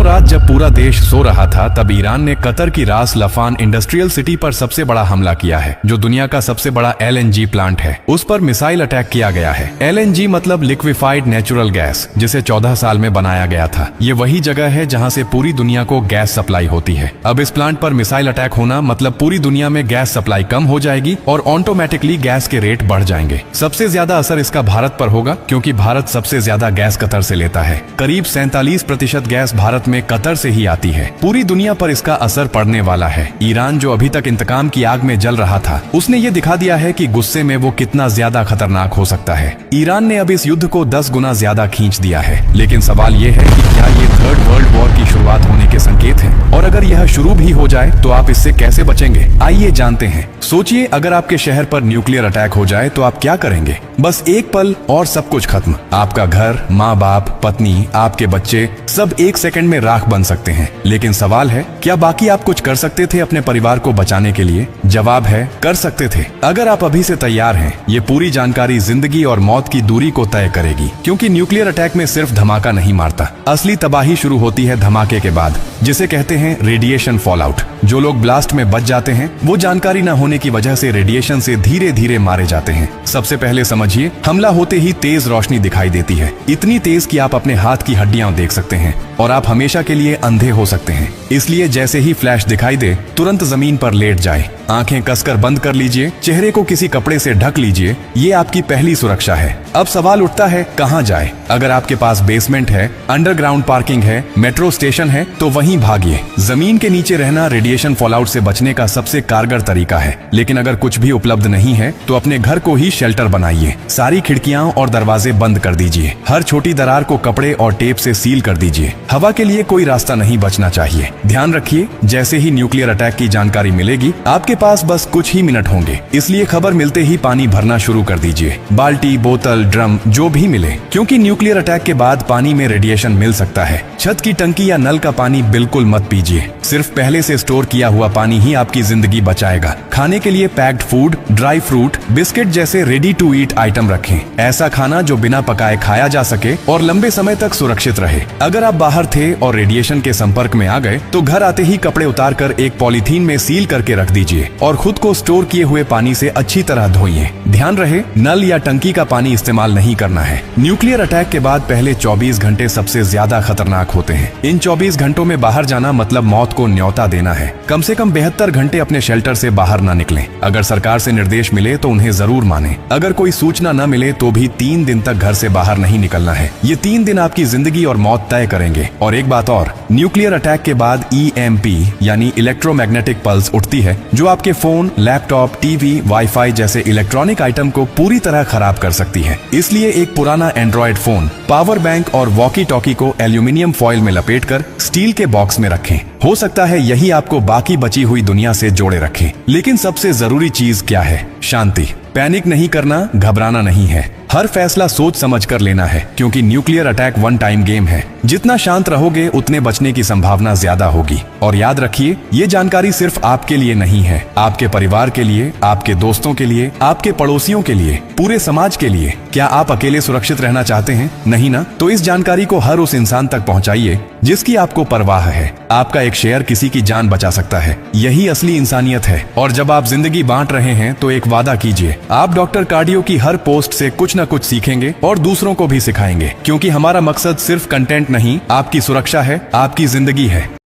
रात जब पूरा देश सो रहा था तब ईरान ने कतर की रास लफान इंडस्ट्रियल सिटी पर सबसे बड़ा हमला किया है, जो दुनिया का सबसे बड़ा LNG प्लांट है। उस पर मिसाइल अटैक किया गया है। LNG मतलब लिक्विफाइड नेचुरल गैस, जिसे 14 साल में बनाया गया था। ये वही जगह है जहां से पूरी दुनिया को गैस सप्लाई होती है। अब इस प्लांट पर मिसाइल अटैक होना मतलब पूरी दुनिया में गैस सप्लाई कम हो जाएगी और ऑटोमेटिकली गैस के रेट बढ़ जाएंगे। सबसे ज्यादा असर इसका भारत पर होगा, क्योंकि भारत सबसे ज्यादा गैस कतर से लेता है। करीब 47% गैस भारत में कतर से ही आती है। पूरी दुनिया पर इसका असर पड़ने वाला है। ईरान जो अभी तक इंतकाम की आग में जल रहा था, उसने ये दिखा दिया है कि गुस्से में वो कितना ज्यादा खतरनाक हो सकता है। ईरान ने अब इस युद्ध को 10 गुना ज्यादा खींच दिया है। लेकिन सवाल ये है कि क्या ये थर्ड वर्ल्ड वॉर की शुरुआत होने के संकेत हैं? और अगर यह शुरू भी हो जाए तो आप इससे कैसे बचेंगे? आइए जानते हैं। सोचिए, अगर आपके शहर पर न्यूक्लियर अटैक हो जाए तो आप क्या करेंगे? बस एक पल और सब कुछ खत्म। आपका घर, माँ बाप, पत्नी, आपके बच्चे सब एक सेकंड में राख बन सकते हैं। लेकिन सवाल है, क्या बाकी आप कुछ कर सकते थे अपने परिवार को बचाने के लिए? जवाब है, कर सकते थे। अगर आप अभी से तैयार हैं, ये पूरी जानकारी जिंदगी और मौत की दूरी को तय करेगी। क्योंकि न्यूक्लियर अटैक में सिर्फ धमाका नहीं मारता, असली तबाही शुरू होती है धमाके के बाद, जिसे कहते हैं रेडिएशन फॉलआउट। जो लोग ब्लास्ट में बच जाते हैं, वो जानकारी न होने की वजह से रेडिएशन से धीरे धीरे मारे जाते हैं। सबसे पहले समझिए, हमला होते ही तेज रोशनी दिखाई देती है, इतनी तेज कि आप अपने हाथ की हड्डियां देख सकते हैं और आप हमेशा के लिए अंधे हो सकते हैं। इसलिए जैसे ही फ्लैश दिखाई दे, तुरंत जमीन पर लेट जाए, आंखें कसकर बंद कर लीजिए, चेहरे को किसी कपड़े से ढक लीजिए। ये आपकी पहली सुरक्षा है। अब सवाल उठता है, कहां जाए? अगर आपके पास बेसमेंट है, अंडरग्राउंड पार्किंग है, मेट्रो स्टेशन है, तो वहीं भागिए। जमीन के नीचे रहना रेडिएशन फॉलआउट से बचने का सबसे कारगर तरीका है। लेकिन अगर कुछ भी उपलब्ध नहीं है तो अपने घर को ही शेल्टर बनाइए। सारी खिड़कियां और दरवाजे बंद कर दीजिए। हर छोटी दरार को कपड़े और टेप से सील कर दीजिए। हवा के लिए कोई रास्ता नहीं बचना चाहिए। ध्यान रखिए, जैसे ही न्यूक्लियर अटैक की जानकारी मिलेगी, आपके पास बस कुछ ही मिनट होंगे। इसलिए खबर मिलते ही पानी भरना शुरू कर दीजिए। बाल्टी, बोतल, ड्रम, जो भी मिले, क्योंकि न्यूक्लियर अटैक के बाद पानी में रेडिएशन मिल सकता है। छत की टंकी या नल का पानी बिल्कुल मत पीजिए। सिर्फ पहले से स्टोर किया हुआ पानी ही आपकी जिंदगी बचाएगा। खाने के लिए packed food, dry fruit, biscuit जैसे रेडी टू ईट आइटम रखें। ऐसा खाना जो बिना पकाए खाया जा सके और लंबे समय तक सुरक्षित रहे। अगर आप बाहर थे और रेडिएशन के संपर्क में आ गए तो घर आते ही कपड़े उतारकर एक पॉलीथीन में सील करके रख दीजिए और खुद को स्टोर किए हुए पानी से अच्छी तरह धोइए। ध्यान रहे, नल या टंकी का पानी इस्तेमाल नहीं करना है। न्यूक्लियर अटैक के बाद पहले 24 घंटे सबसे ज्यादा खतरनाक होते हैं। इन 24 घंटों में बाहर जाना मतलब मौत को न्योता देना है। कम से कम 72 घंटे अपने शेल्टर से बाहर ना निकलें। अगर सरकार से निर्देश मिले तो उन्हें जरूर माने। अगर कोई सूचना न मिले तो भी 3 दिन तक घर से बाहर नहीं निकलना है। ये 3 दिन आपकी जिंदगी और मौत तय करेंगे। और एक बात और, न्यूक्लियर अटैक के बाद EMP यानी इलेक्ट्रोमैग्नेटिक पल्स उठती है, जो आपके फोन, लैपटॉप, टीवी, वाईफाई जैसे इलेक्ट्रॉनिक आइटम को पूरी तरह खराब कर सकती है। इसलिए एक पुराना एंड्रॉइड फोन, पावर बैंक और वॉकी टॉकी को एल्यूमिनियम फॉइल में लपेटकर स्टील के बॉक्स में रखें। हो सकता है यही आपको बाकी बची हुई दुनिया से जोड़े रखे। लेकिन सबसे जरूरी चीज क्या है? शांति। पैनिक नहीं करना, घबराना नहीं है। हर फैसला सोच समझ कर लेना है, क्योंकि nuclear attack one time game है। जितना शांत रहोगे उतने बचने की संभावना ज्यादा होगी। और याद रखिए, ये जानकारी सिर्फ आपके लिए नहीं है, आपके परिवार के लिए, आपके दोस्तों के लिए, आपके पड़ोसियों के लिए, पूरे समाज के लिए। क्या आप अकेले सुरक्षित रहना चाहते हैं? नहीं ना? तो इस जानकारी को हर उस इंसान तक पहुंचाइए जिसकी आपको परवाह है। आपका एक शेयर किसी की जान बचा सकता है। यही असली इंसानियत है। और जब आप जिंदगी बांट रहे हैं तो एक वादा कीजिए, आप डॉक्टर कार्डियो की हर पोस्ट से कुछ न कुछ सीखेंगे और दूसरों को भी सिखाएंगे। क्योंकि हमारा मकसद सिर्फ कंटेंट नहीं, आपकी सुरक्षा है, आपकी जिंदगी है।